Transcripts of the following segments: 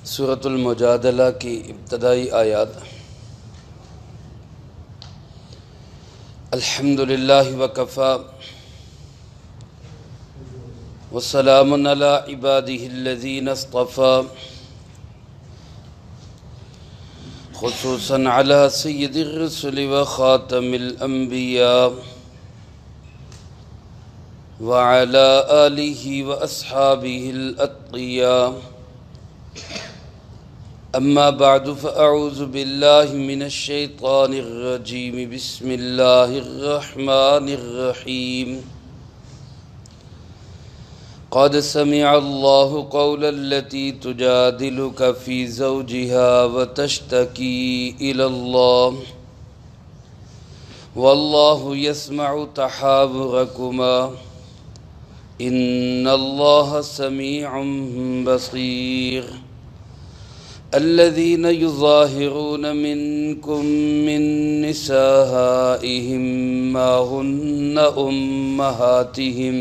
سورۃ المجادلہ کی ابتدائی آیات۔ الحمدللہ وکفی وسلام علی عبادہ الذین اصطفی، خصوصاً علی سید الرسل وخاتم الانبیاء وعلی آلہ واصحابہ الاتقیاء۔ اما بعد فاعوذ باللہ من الشیطان الرجیم، بسم اللہ الرحمن الرحیم۔ قد سمع اللہ قول التي تجادلك في زوجها وتشتكي إلى الله والله يسمع تحاوركما إن الله سميع بصير۔ الذين يظاهرون منكم من نسائهم ما هن أمهاتهم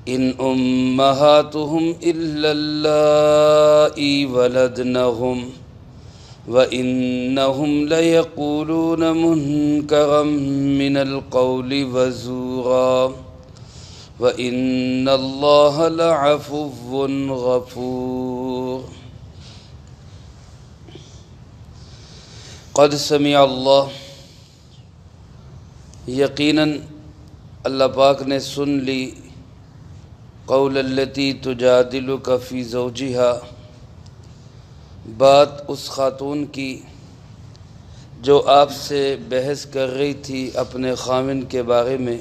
إن أمهاتهم إلا اللائي ولدنهم وإنهم ليقولون منكرا من القول وزورا وإن الله لعفو غفور۔ قد سمع اللہ، یقیناً اللہ پاک نے سن لی، قول التی تجادلک فی زوجہا، بات اس خاتون کی جو آپ سے بحث کر رہی تھی اپنے خاوند کے بارے میں،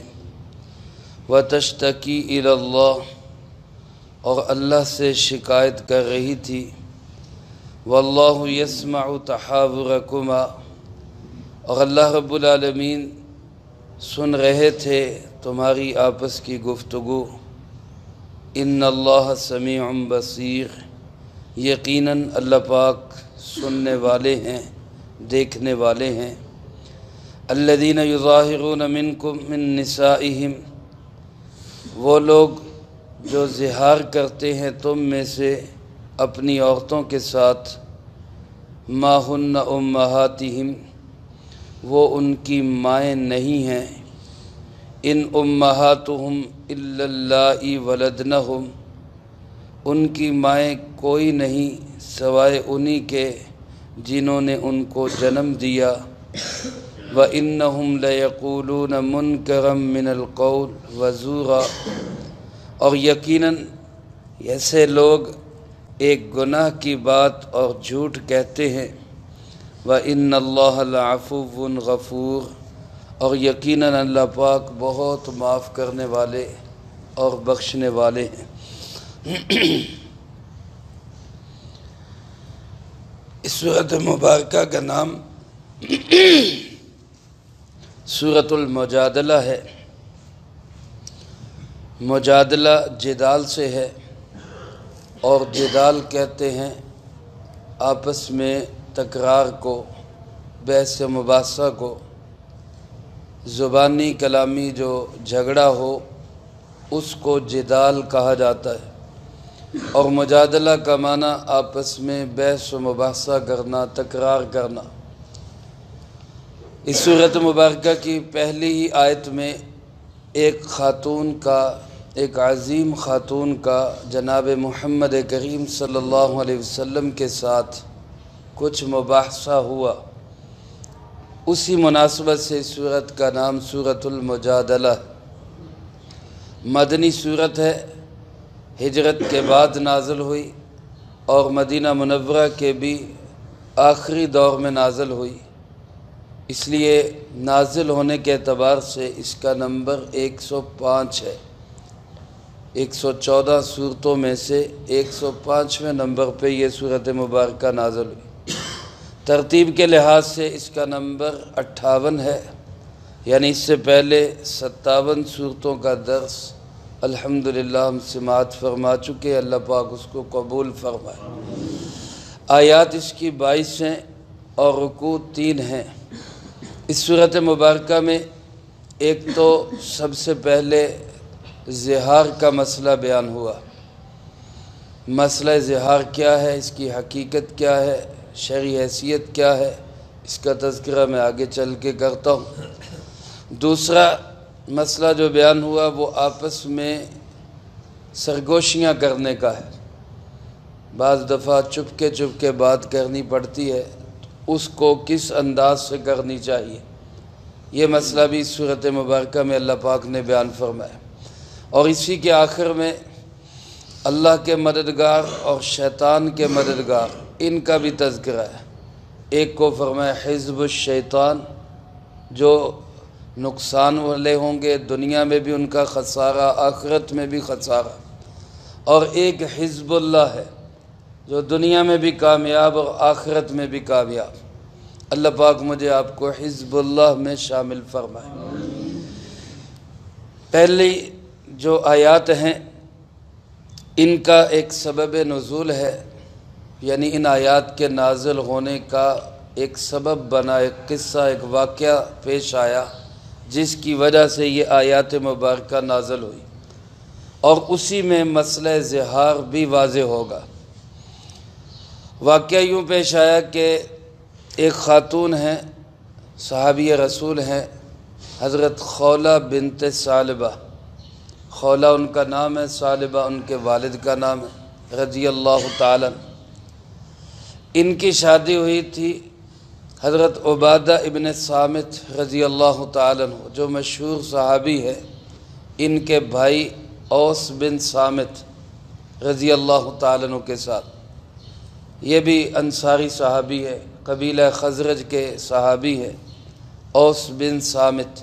وتشتکی الی اللہ، اور اللہ سے شکایت کر رہی تھی، واللہ یسمع تحاورکما، اور اللہ رب العالمین سن رہے تھے تمہاری آپس کی گفتگو۔ ان اللہ سمیع بصیر، یقیناً اللہ پاک سننے والے ہیں، دیکھنے والے ہیں۔ الذین یظاہرون منکم من نسائہم، وہ لوگ جو ظہار کرتے ہیں تم میں سے اپنی عورتوں کے ساتھ، ما ہن امہاتہم، وہ ان کی مائیں نہیں ہیں، ان امہاتہم الا اللائی ولدنہم، ان کی مائیں کوئی نہیں سوائے انہی کے جنہوں نے ان کو جنم دیا۔ وَإِنَّهُمْ لَيَقُولُونَ مُنْكَرًا مِنَ الْقَوْلِ وَزُورًا، اور یقیناً ایسے لوگ ایک گناہ کی بات اور جھوٹ کہتے ہیں۔ وَإِنَّ اللَّهَ لَعَفُوٌّ غَفُورٌ، اور یقیناً اللہ پاک بہت معاف کرنے والے اور بخشنے والے ہیں۔ اس سورۃ مبارکہ کا نام سورۃ المجادلہ ہے۔ مجادلہ جدال سے ہے، اور جدال کہتے ہیں آپس میں تکرار کو، بحث و مباحثہ کو، زبانی کلامی جو جھگڑا ہو اس کو جدال کہا جاتا ہے، اور مجادلہ کا معنی آپس میں بحث و مباحثہ کرنا، تکرار کرنا۔ اس سورۃ مبارکہ کی پہلی ہی آیت میں ایک خاتون کا، ایک عظیم خاتون کا جناب محمد کریم صلی اللہ علیہ وسلم کے ساتھ کچھ مباحثہ ہوا۔ اسی مناسبت سے اس سورت کا نام سورۃ المجادلہ۔ مدنی سورت ہے، ہجرت کے بعد نازل ہوئی، اور مدینہ منورہ کے بھی آخری دور میں نازل ہوئی، اس لیے نازل ہونے کے اعتبار سے اس کا نمبر 105 ہے۔ 114 سورتوں میں سے 105ویں نمبر پہ یہ سورۃ مبارکہ نازل ہوئی۔ ترتیب کے لحاظ سے اس کا نمبر 58 ہے، یعنی اس سے پہلے 57 سورتوں کا درس الحمدللہ ہم سماعت فرما چکے، اللہ پاک اس کو قبول فرمائے۔ آیات اس کی 22 ہیں اور رکوع 3 ہیں۔ اس سورۃ مبارکہ میں ایک تو سب سے پہلے زہار کا مسئلہ بیان ہوا، مسئلہ زہار کیا ہے، اس کی حقیقت کیا ہے، شرعی حیثیت کیا ہے، اس کا تذکرہ میں آگے چل کے کرتا ہوں۔ دوسرا مسئلہ جو بیان ہوا وہ آپس میں سرگوشیاں کرنے کا ہے۔ بعض دفعہ چپ کے بات کرنی پڑتی ہے، اس کو کس انداز سے کرنی چاہیے، یہ مسئلہ بھی اس صورت مبارکہ میں اللہ پاک نے بیان فرمایا۔ اور اسی کے آخر میں اللہ کے مددگار اور شیطان کے مددگار، ان کا بھی تذکرہ ہے۔ ایک کو فرمایا حزب الشیطان، جو نقصان والے ہوں گے، دنیا میں بھی ان کا خسارہ، آخرت میں بھی خسارہ۔ اور ایک حزب اللہ ہے جو دنیا میں بھی کامیاب اور آخرت میں بھی کامیاب۔ اللہ پاک مجھے آپ کو حزب اللہ میں شامل فرمائے۔ پہلی جو آیات ہیں ان کا ایک سبب نزول ہے، یعنی ان آیات کے نازل ہونے کا ایک سبب بنا، ایک قصہ، ایک واقعہ پیش آیا جس کی وجہ سے یہ آیات مبارکہ نازل ہوئی، اور اسی میں مسئلہ زہار بھی واضح ہوگا۔ واقعہ یوں پیش آیا کہ ایک خاتون ہیں، صحابی رسول ہیں، حضرت خولہ بنت ثعلبہ۔ خولہ ان کا نام ہے، ثعلبہ ان کے والد کا نام ہے، رضی اللہ تعالیٰ۔ ان کی شادی ہوئی تھی حضرت عبادہ ابن صامت رضی اللہ تعالیٰ عنہ، جو مشہور صحابی ہے، ان کے بھائی اوس بن صامت رضی اللہ تعالیٰ عنہ کے ساتھ۔ یہ بھی انصاری صحابی ہے، قبیلہ خزرج کے صحابی ہے، اوس بن صامت۔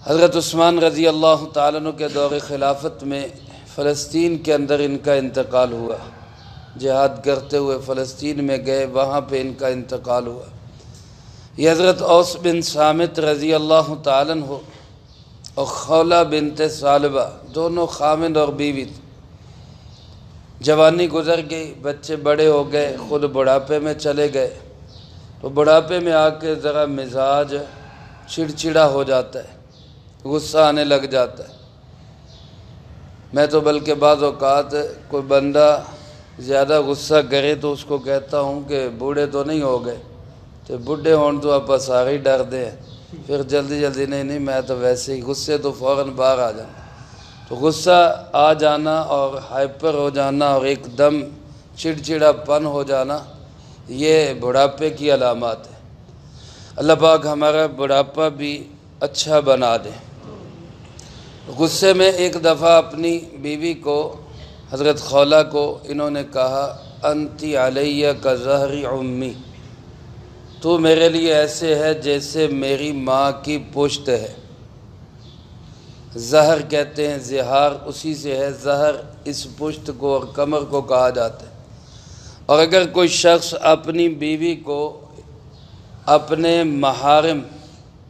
حضرت عثمان رضی اللہ تعالیٰ عنہ کے دور خلافت میں فلسطین کے اندر ان کا انتقال ہوا، جہاد کرتے ہوئے فلسطین میں گئے، وہاں پہ ان کا انتقال ہوا۔ یہ حضرت اوس بن صامت رضی اللہ تعالیٰ عنہ اور خولہ بنت ثعلبہ دونوں خامند اور بیوی تھے۔ جوانی گزر گئی، بچے بڑے ہو گئے، خود بڑھاپے میں چلے گئے، تو بڑھاپے میں آ کے ذرا مزاج چڑچڑا ہو جاتا ہے، غصہ آنے لگ جاتا ہے۔ میں تو بلکہ بعض اوقات کوئی بندہ زیادہ غصہ کرے تو اس کو کہتا ہوں کہ بوڑھے تو نہیں ہو گئے، تو بوڑھے ہون تو آپ سارے ڈر دیں، پھر جلدی نہیں میں تو ویسے ہی غصے تو فوراً باہر آ جانا۔ تو غصہ آ جانا اور ہائپر ہو جانا اور ایک دم چڑچڑا پن ہو جانا، یہ بڑھاپے کی علامات ہے۔ اللہ پاک ہمارا بڑھاپا بھی اچھا بنا دے۔ غصے میں ایک دفعہ اپنی بیوی کو، حضرت خولہ کو، انہوں نے کہا انتی علیہ کا ظہری امی، تو میرے لیے ایسے ہے جیسے میری ماں کی پشت ہے۔ زہر کہتے ہیں، زہار اسی سے ہے، زہر اس پشت کو اور کمر کو کہا جاتا ہے۔ اور اگر کوئی شخص اپنی بیوی کو اپنے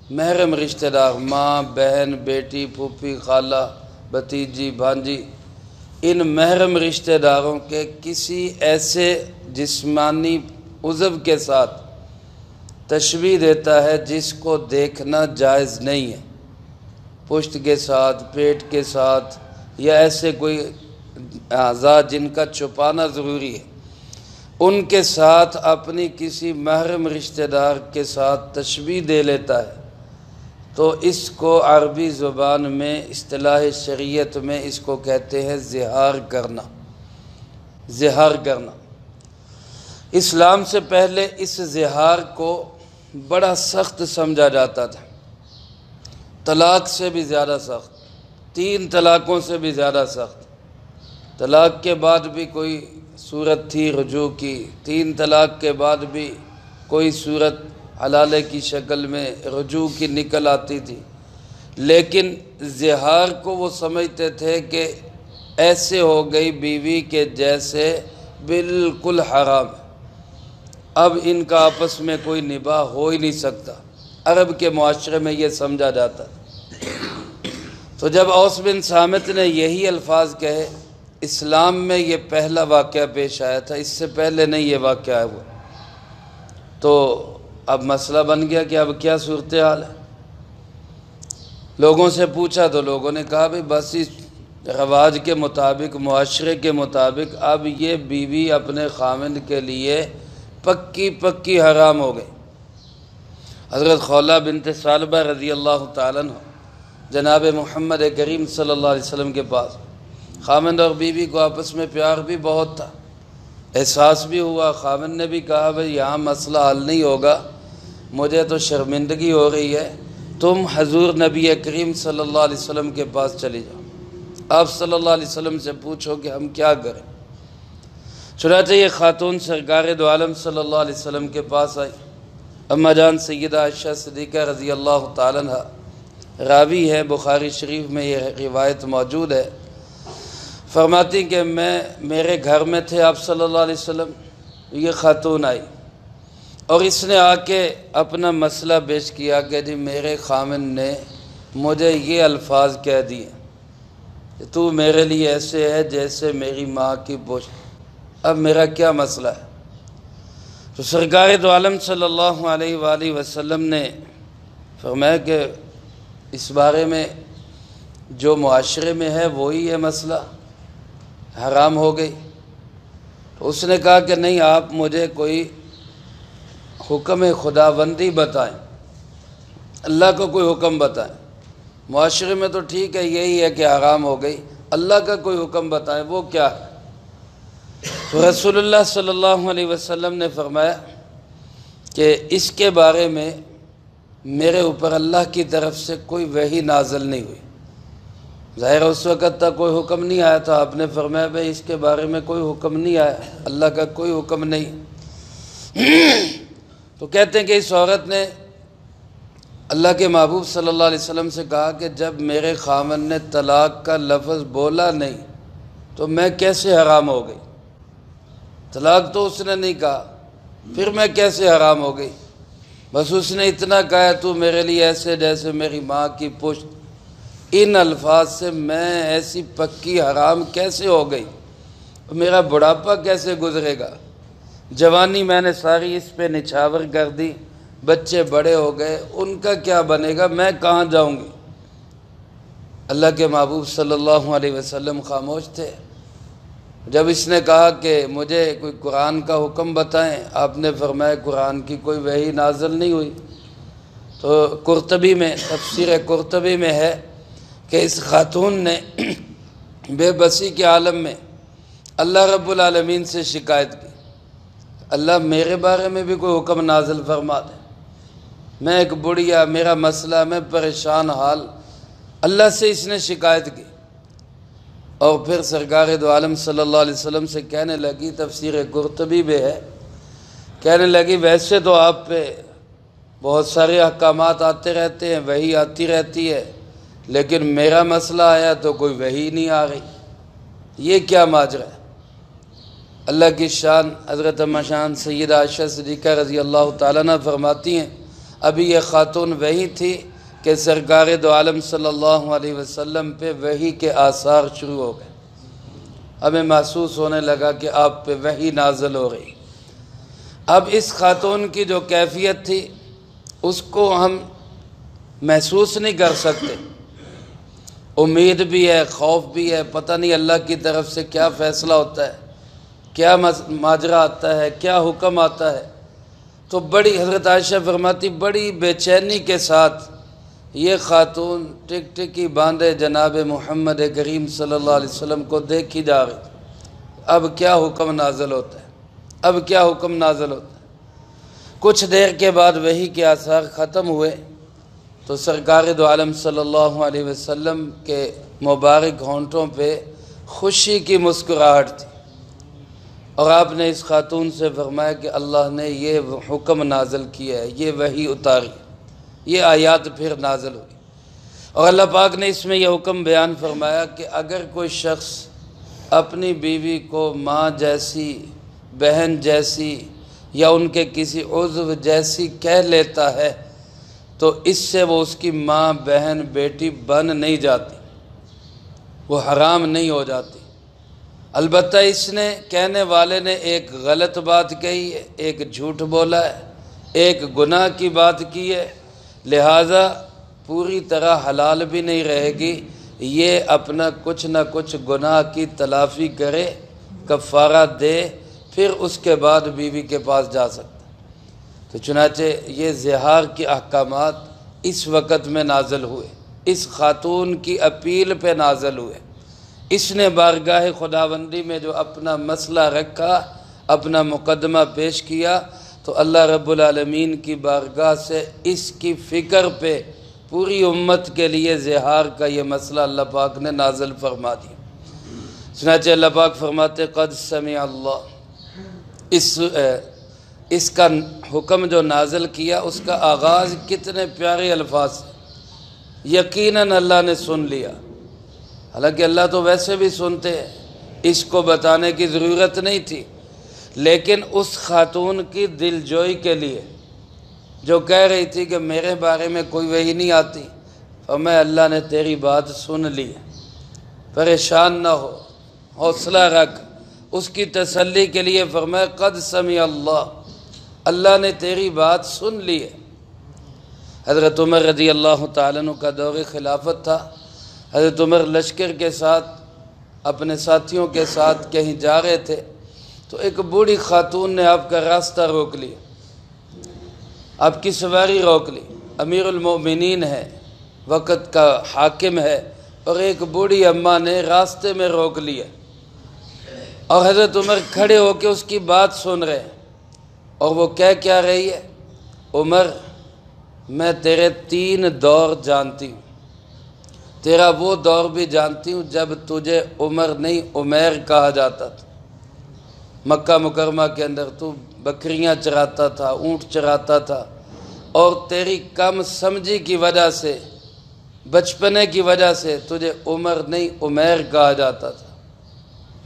محرم رشتہ دار، ماں، بہن، بیٹی، پھوپھی، خالہ، بھتیجی، بھانجی، ان محرم رشتہ داروں کے کسی ایسے جسمانی عضو کے ساتھ تشبیہ دیتا ہے جس کو دیکھنا جائز نہیں ہے، پشت کے ساتھ، پیٹ کے ساتھ، یا ایسے کوئی اعضاء جن کا چھپانا ضروری ہے، ان کے ساتھ اپنی کسی محرم رشتہ دار کے ساتھ تشبیہ دے لیتا ہے، تو اس کو عربی زبان میں اصطلاح شریعت میں اس کو کہتے ہیں زہار کرنا۔ زہار کرنا اسلام سے پہلے اس زہار کو بڑا سخت سمجھا جاتا تھا، طلاق سے بھی زیادہ سخت، 3 طلاقوں سے بھی زیادہ سخت۔ طلاق کے بعد بھی کوئی صورت تھی رجوع کی، 3 طلاق کے بعد بھی کوئی صورت حلالے کی شکل میں رجوع کی نکل آتی تھی، لیکن زہار کو وہ سمجھتے تھے کہ ایسے ہو گئی بیوی کے جیسے بالکل حرام ہے، اب ان کا آپس میں کوئی نباہ ہو ہی نہیں سکتا۔ عرب کے معاشرے میں یہ سمجھا جاتا ہے۔ تو جب اوس بن صامت نے یہی الفاظ کہے، اسلام میں یہ پہلا واقعہ پیش آیا تھا، اس سے پہلے نہیں یہ واقعہ ہوا، تو اب مسئلہ بن گیا کہ اب کیا صورتحال ہے۔ لوگوں سے پوچھا تو لوگوں نے کہا بھئی بس رواج کے مطابق، معاشرے کے مطابق اب یہ بیوی اپنے خاوند کے لیے پکی پکی حرام ہو گئی۔ حضرت خولہ بنت ثعلبہ رضی اللہ تعالیٰ عنہ جناب محمد کریم صلی اللہ علیہ وسلم کے پاس، خاوند اور بیوی کو آپس میں پیار بھی بہت تھا، احساس بھی ہوا۔ خاوند نے بھی کہا بھئی یہاں مسئلہ حل نہیں ہوگا، مجھے تو شرمندگی ہو رہی ہے، تم حضور نبی کریم صلی اللہ علیہ وسلم کے پاس چلی جاؤ، آپ صلی اللہ علیہ وسلم سے پوچھو کہ ہم کیا کریں۔ چنانچہ یہ خاتون سرکار دو عالم صلی اللہ علیہ وسلم کے پاس آئی۔ اماں جان سیدہ عائشہ صدیقہ رضی اللہ تعالیٰ عنہ راوی ہے، بخاری شریف میں یہ روایت موجود ہے، فرماتی کہ میرے گھر میں تھے آپ صلی اللہ علیہ وسلم، یہ خاتون آئی اور اس نے آ کے اپنا مسئلہ پیش کیا کہ جی میرے خاوند نے مجھے یہ الفاظ کہہ دیے کہ تو میرے لیے ایسے ہے جیسے میری ماں کی پوچھ، اب میرا کیا مسئلہ ہے؟ تو سرکار دو عالم صلی اللہ علیہ وآلہ وسلم نے فرمایا کہ اس بارے میں جو معاشرے میں ہے وہی ہے مسئلہ، حرام ہو گئی۔ تو اس نے کہا کہ نہیں، آپ مجھے کوئی حکم خداوندی بتائیں، اللہ کا کوئی حکم بتائیں۔ معاشرے میں تو ٹھیک ہے یہی ہے کہ حرام ہو گئی، اللہ کا کوئی حکم بتائیں، وہ کیا ہے؟ تو رسول اللہ صلی اللہ علیہ وسلم نے فرمایا کہ اس کے بارے میں میرے اوپر اللہ کی طرف سے کوئی وحی نازل نہیں ہوئی۔ ظاہر اس وقت تک کوئی حکم نہیں آیا تھا، آپ نے فرمایا بھئی اس کے بارے میں کوئی حکم نہیں آیا، اللہ کا کوئی حکم نہیں۔ تو کہتے ہیں کہ اس عورت نے اللہ کے محبوب صلی اللہ علیہ وسلم سے کہا کہ جب میرے خاوند نے طلاق کا لفظ بولا نہیں تو میں کیسے حرام ہو گئی؟ طلاق تو اس نے نہیں کہا، پھر میں کیسے حرام ہو گئی؟ بس اس نے اتنا کہا تو میرے لیے ایسے جیسے میری ماں کی پشت، ان الفاظ سے میں ایسی پکی حرام کیسے ہو گئی؟ میرا بڑھاپا کیسے گزرے گا؟ جوانی میں نے ساری اس پہ نچھاور کر دی، بچے بڑے ہو گئے، ان کا کیا بنے گا؟ میں کہاں جاؤں گی؟ اللہ کے محبوب صلی اللہ علیہ وسلم خاموش تھے۔ جب اس نے کہا کہ مجھے کوئی قرآن کا حکم بتائیں، آپ نے فرمایا قرآن کی کوئی وحی نازل نہیں ہوئی۔ تو قرطبی میں، تفسیر قرطبی میں ہے کہ اس خاتون نے بے بسی کے عالم میں اللہ رب العالمین سے شکایت کی، اللہ میرے بارے میں بھی کوئی حکم نازل فرما دے، میں ایک بڑھیا، میرا مسئلہ، میں پریشان حال، اللہ سے اس نے شکایت کی۔ اور پھر سرکار دو عالم صلی اللہ علیہ وسلم سے کہنے لگی، تفسیر قرطبی میں ہے، کہنے لگی ویسے تو آپ پہ بہت سارے احکامات آتے رہتے ہیں، وحی آتی رہتی ہے، لیکن میرا مسئلہ آیا تو کوئی وحی نہیں آ رہی، یہ کیا ماجرا ہے؟ اللہ کی شان حضرت اماں جان سیدہ عائشہ صدیقہ رضی اللہ تعالیٰ عنہ فرماتی ہیں ابھی یہ خاتون وہی تھی کہ سرکار دو عالم صلی اللہ علیہ وسلم پہ وحی کے آثار شروع ہو گئے، ہمیں محسوس ہونے لگا کہ آپ پہ وحی نازل ہو رہی۔ اب اس خاتون کی جو کیفیت تھی اس کو ہم محسوس نہیں کر سکتے، امید بھی ہے، خوف بھی ہے، پتہ نہیں اللہ کی طرف سے کیا فیصلہ ہوتا ہے، کیا ماجرا آتا ہے، کیا حکم آتا ہے۔ تو بڑی حضرت عائشہ فرماتی بڑی بے چینی کے ساتھ یہ خاتون ٹک ٹکی باندھے جناب محمد کریم صلی اللہ علیہ وسلم کو دیکھی جا رہی، اب کیا حکم نازل ہوتا ہے، اب کیا حکم نازل ہوتا ہے۔ کچھ دیر کے بعد وحی کے آثار ختم ہوئے تو سرکار دو عالم صلی اللہ علیہ وسلم کے مبارک ہونٹوں پہ خوشی کی مسکراہٹ تھی، اور آپ نے اس خاتون سے فرمایا کہ اللہ نے یہ حکم نازل کیا ہے، یہ وحی اتاری، یہ آیات پھر نازل ہوئی، اور اللہ پاک نے اس میں یہ حکم بیان فرمایا کہ اگر کوئی شخص اپنی بیوی کو ماں جیسی، بہن جیسی یا ان کے کسی عضو جیسی کہہ لیتا ہے تو اس سے وہ اس کی ماں، بہن، بیٹی بن نہیں جاتی، وہ حرام نہیں ہو جاتی۔ البتہ اس نے، کہنے والے نے ایک غلط بات کہی ہے، ایک جھوٹ بولا ہے، ایک گناہ کی بات کی ہے، لہٰذا پوری طرح حلال بھی نہیں رہے گی، یہ اپنا کچھ نہ کچھ گناہ کی تلافی کرے، کفارہ دے، پھر اس کے بعد بیوی کے پاس جا سکتا۔ تو چنانچہ یہ زہار کے احکامات اس وقت میں نازل ہوئے، اس خاتون کی اپیل پہ نازل ہوئے۔ اس نے بارگاہ خداوندی میں جو اپنا مسئلہ رکھا، اپنا مقدمہ پیش کیا، تو اللہ رب العالمین کی بارگاہ سے اس کی فکر پہ پوری امت کے لیے زہار کا یہ مسئلہ اللہ پاک نے نازل فرما دیا۔ چنانچہ اللہ پاک فرماتے قد سمع اللہ، اس کا حکم جو نازل کیا اس کا آغاز کتنے پیارے الفاظ سے، یقیناً اللہ نے سن لیا۔ حالانکہ اللہ تو ویسے بھی سنتے ہیں، اس کو بتانے کی ضرورت نہیں تھی، لیکن اس خاتون کی دل جوئی کے لیے جو کہہ رہی تھی کہ میرے بارے میں کوئی وحی نہیں آتی، فرمایا اللہ نے تیری بات سن لی ہے، پریشان نہ ہو، حوصلہ رکھ۔ اس کی تسلی کے لیے فرمایا قد سمع اللہ، اللہ نے تیری بات سن لی ہے۔ حضرت عمر رضی اللہ تعالیٰ عنہ کا دور خلافت تھا۔ حضرت عمر لشکر کے ساتھ اپنے ساتھیوں کے ساتھ کہیں جا رہے تھے تو ایک بوڑھی خاتون نے آپ کا راستہ روک لیا، آپ کی سواری روک لی۔ امیر المؤمنین ہے، وقت کا حاکم ہے، اور ایک بوڑھی اماں نے راستے میں روک لیا، اور حضرت عمر کھڑے ہو کے اس کی بات سن رہے ہیں، اور وہ کہہ کیا رہی ہے، عمر میں تیرے 3 دور جانتی ہوں، تیرا وہ دور بھی جانتی ہوں جب تجھے عمر نہیں عمیر کہا جاتا تھا۔ مکہ مکرمہ کے اندر تو بکریاں چراتا تھا، اونٹ چراتا تھا، اور تیری کم سمجھی کی وجہ سے، بچپنے کی وجہ سے تجھے عمر نہیں عمیر کہا جاتا تھا۔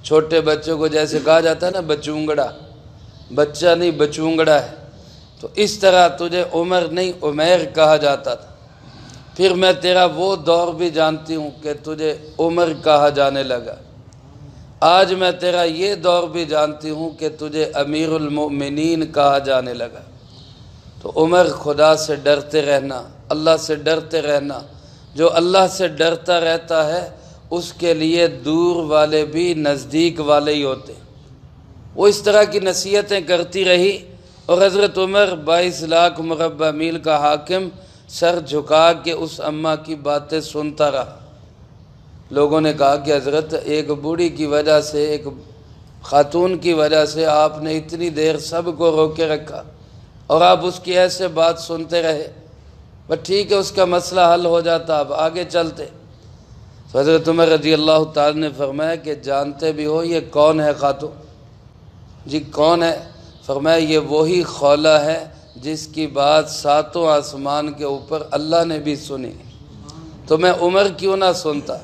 چھوٹے بچوں کو جیسے کہا جاتا ہے نا بچونگڑا، بچہ نہیں بچونگڑا ہے، تو اس طرح تجھے عمر نہیں عمیر کہا جاتا تھا۔ پھر میں تیرا وہ دور بھی جانتی ہوں کہ تجھے عمر کہا جانے لگا۔ آج میں تیرا یہ دور بھی جانتی ہوں کہ تجھے امیر المؤمنین کہا جانے لگا۔ تو عمر خدا سے ڈرتے رہنا، اللہ سے ڈرتے رہنا۔ جو اللہ سے ڈرتا رہتا ہے اس کے لیے دور والے بھی نزدیک والے ہی ہوتے ہیں۔ وہ اس طرح کی نصیحتیں کرتی رہی، اور حضرت عمر 22 لاکھ مربع میل کا حاکم سر جھکا کے اس اماں کی باتیں سنتا رہا۔ لوگوں نے کہا کہ حضرت ایک بوڑھی کی وجہ سے، ایک خاتون کی وجہ سے آپ نے اتنی دیر سب کو روکے رکھا اور آپ اس کی ایسے بات سنتے رہے، بس ٹھیک ہے اس کا مسئلہ حل ہو جاتا، اب آگے چلتے۔ تو حضرت عمر رضی اللہ تعالی نے فرمایا کہ جانتے بھی ہو یہ کون ہے خاتون؟ جی کون ہے؟ فرمایا یہ وہی خولہ ہے جس کی بات 7 آسمان کے اوپر اللہ نے بھی سنی، تو میں عمر کیوں نہ سنتا؟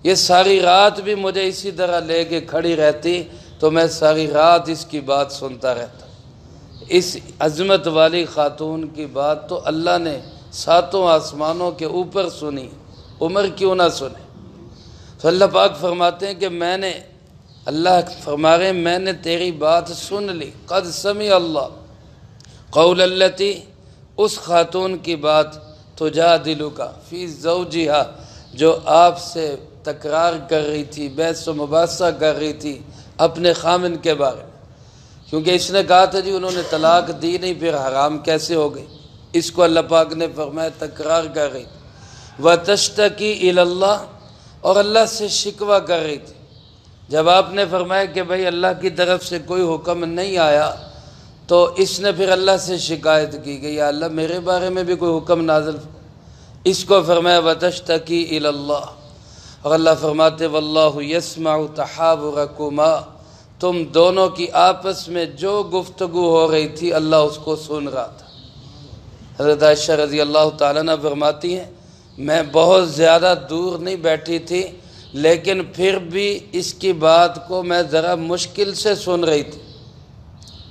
یہ ساری رات بھی مجھے اسی طرح لے کے کھڑی رہتی تو میں ساری رات اس کی بات سنتا رہتا۔ اس عظمت والی خاتون کی بات تو اللہ نے 7 آسمانوں کے اوپر سنی، عمر کیوں نہ سنے؟ تو اللہ پاک فرماتے ہیں کہ اللہ فرما رہے ہیں میں نے تیری بات سن لی۔ قد سمع اللہ قول التی، اس خاتون کی بات تجادلک فی زوجہا، جو آپ سے تکرار کر رہی تھی، بحث و مباحثہ کر رہی تھی اپنے خامن کے بارے میں، کیونکہ اس نے کہا تھا جی انہوں نے طلاق دی نہیں، پھر حرام کیسے ہو گئی؟ اس کو اللہ پاک نے فرمایا تکرار کر رہی تھی۔ وَتَشْتَكِي إِلَى اللَّهِ، اور اللہ سے شکوہ کر رہی تھی۔ جب آپ نے فرمایا کہ بھئی اللہ کی طرف سے کوئی حکم نہیں آیا، تو اس نے پھر اللہ سے شکایت کی کہ یا اللہ میرے بارے میں بھی کوئی حکم نازل۔ اس کو فرمایا وَتَشْتَكِي إِلَى اللَّهِ، اور اللہ فرماتے وَاللَّهُ يَسْمَعُ تَحَاوُرَكُمَا، تم دونوں کی آپس میں جو گفتگو ہو رہی تھی اللہ اس کو سن رہا تھا۔ حضرت عائشہ رضی اللہ تعالیٰ عنہ فرماتی ہیں میں بہت زیادہ دور نہیں بیٹھی تھی، لیکن پھر بھی اس کی بات کو میں ذرا مشکل سے سن رہی تھی،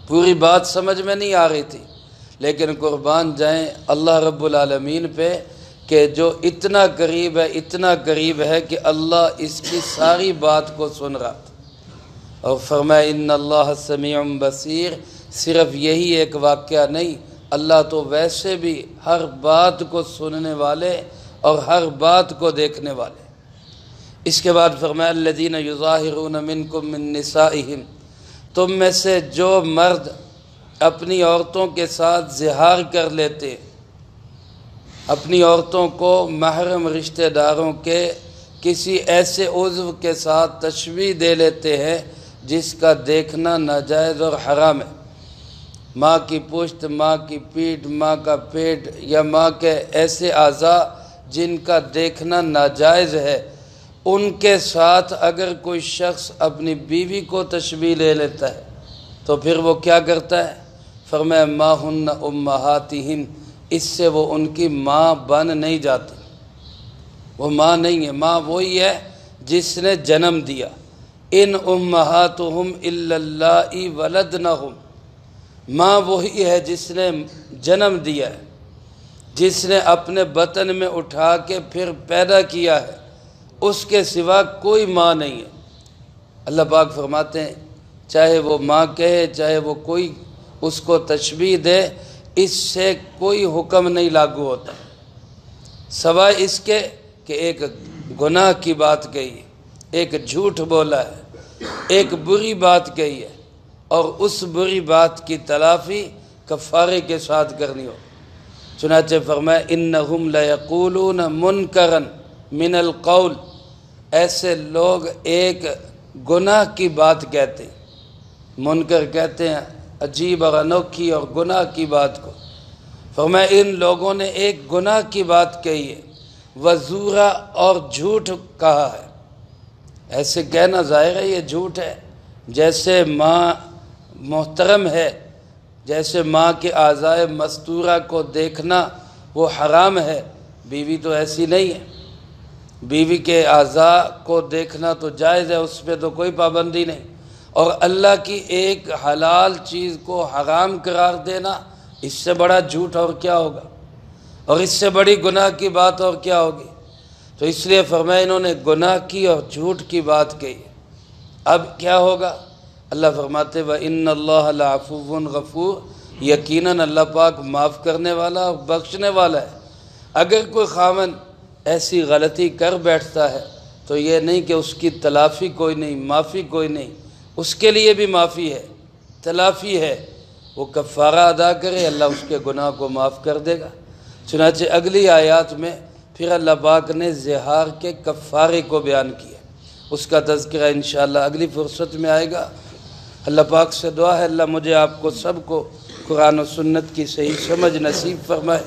پوری بات سمجھ میں نہیں آ رہی تھی، لیکن قربان جائیں اللہ رب العالمین پہ کہ جو اتنا قریب ہے کہ اللہ اس کی ساری بات کو سن رہا تھا۔ اور فرمایا ان اللہ سمیع بصیر، صرف یہی ایک واقعہ نہیں، اللہ تو ویسے بھی ہر بات کو سننے والے اور ہر بات کو دیکھنے والے۔ اس کے بعد فرمایا الذین یظاہرون منکم من نسائہم، تم میں سے جو مرد اپنی عورتوں کے ساتھ زہار کر لیتے، اپنی عورتوں کو محرم رشتہ داروں کے کسی ایسے عضو کے ساتھ تشبیہ دے لیتے ہیں جس کا دیکھنا ناجائز اور حرام ہے، ماں کی پشت، ماں کی پیٹھ، ماں کا پیٹ یا ماں کے ایسے اعضاء جن کا دیکھنا ناجائز ہے، ان کے ساتھ اگر کوئی شخص اپنی بیوی کو تشبیہ لے لیتا ہے تو پھر وہ کیا کرتا ہے؟ فرمایا ما ہن امہاتہم، اس سے وہ ان کی ماں بن نہیں جاتی، وہ ماں نہیں ہے، ماں وہی ہے جس نے جنم دیا، ان امہاتہم الا اللائی ولدنہم، ماں وہی ہے جس نے جنم دیا ہے، جس نے اپنے بطن میں اٹھا کے پھر پیدا کیا ہے، اس کے سوا کوئی ماں نہیں ہے۔ اللہ پاک فرماتے ہیں چاہے وہ ماں کہے چاہے وہ کوئی اس کو تشبیہ دے، اس سے کوئی حکم نہیں لاگو ہوتا، سوائے اس کے کہ ایک گناہ کی بات کہی ہے، ایک جھوٹ بولا ہے، ایک بری بات کہی ہے، اور اس بری بات کی تلافی کفارے کے ساتھ کرنی ہو۔ چنانچہ فرمایا انہم لیقولون منکرا من القول، ایسے لوگ ایک گناہ کی بات کہتے ہیں، منکر کہتے ہیں عجیب اور انوکھی اور گناہ کی بات کو، فرمایا ان لوگوں نے ایک گناہ کی بات کہی ہے، وزورا اور جھوٹ کہا ہے۔ ایسے کہنا ظاہر ہے یہ جھوٹ ہے، جیسے ماں محترم ہے، جیسے ماں کے اعضائے مستورہ کو دیکھنا وہ حرام ہے، بیوی تو ایسی نہیں ہے، بیوی کے اعضاء کو دیکھنا تو جائز ہے، اس پہ تو کوئی پابندی نہیں، اور اللہ کی ایک حلال چیز کو حرام قرار دینا، اس سے بڑا جھوٹ اور کیا ہوگا، اور اس سے بڑی گناہ کی بات اور کیا ہوگی۔ تو اس لیے فرمایا انہوں نے گناہ کی اور جھوٹ کی بات کہی۔ اب کیا ہوگا؟ اللہ فرماتے وَإِنَّ اللَّهَ لَعَفُوٌّ غَفُورٌ، یقیناً اللہ پاک معاف کرنے والا اور بخشنے والا ہے۔ اگر کوئی خاوند ایسی غلطی کر بیٹھتا ہے تو یہ نہیں کہ اس کی تلافی کوئی نہیں، معافی کوئی نہیں، اس کے لیے بھی معافی ہے، تلافی ہے، وہ کفارہ ادا کرے، اللہ اس کے گناہ کو معاف کر دے گا۔ چنانچہ اگلی آیات میں پھر اللہ پاک نے زہار کے کفارے کو بیان کیا، اس کا تذکرہ انشاءاللہ اگلی فرصت میں آئے گا۔ اللہ پاک سے دعا ہے اللہ مجھے آپ کو سب کو قرآن و سنت کی صحیح سمجھ نصیب فرمائے،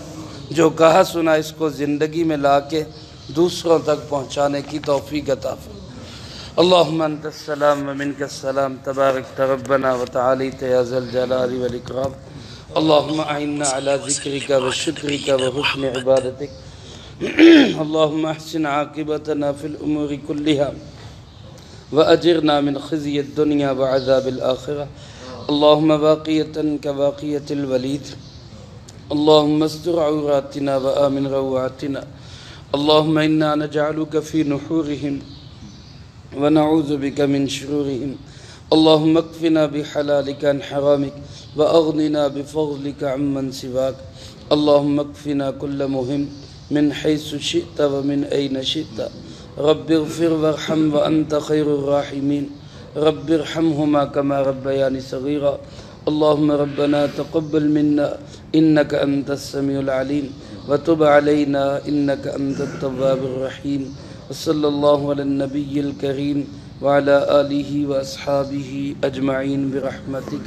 جو کہا سنا اس کو زندگی میں لا کے دوسروں تک پہنچانے کی توفیق عطا فرمائے۔ اللہم انت السلام ومنک السلام، تبارک ربنا وتعالیت یا ذا الجلال والاکرام۔ اللہم اعنا علی ذکرک وشکرک وحسن عبادتک، اللہم احسن عاقبتنا فی الامور کلہا وأجرنا من خزي الدنيا وعذاب الآخرة، اللهم باقية كباقية الوليد، اللهم استر عوراتنا وآمن روعاتنا، اللهم إنا نجعلك في نحورهم ونعوذ بك من شرورهم، اللهم اكفنا بحلالك عن حرامك وأغننا بفضلك عمن سواك، اللهم اكفنا كل مهم من حيث شئت ومن أين شئت، رب اغفر وارحم وأنت خير الراحمين، رب ارحمهما كما ربياني صغيرا، اللهم ربنا تقبل منا إنك أنت السميع العليم وتب علينا إنك أنت التواب الرحيم، وصلى الله على النبي الكريم وعلى آله وأصحابه أجمعين برحمتك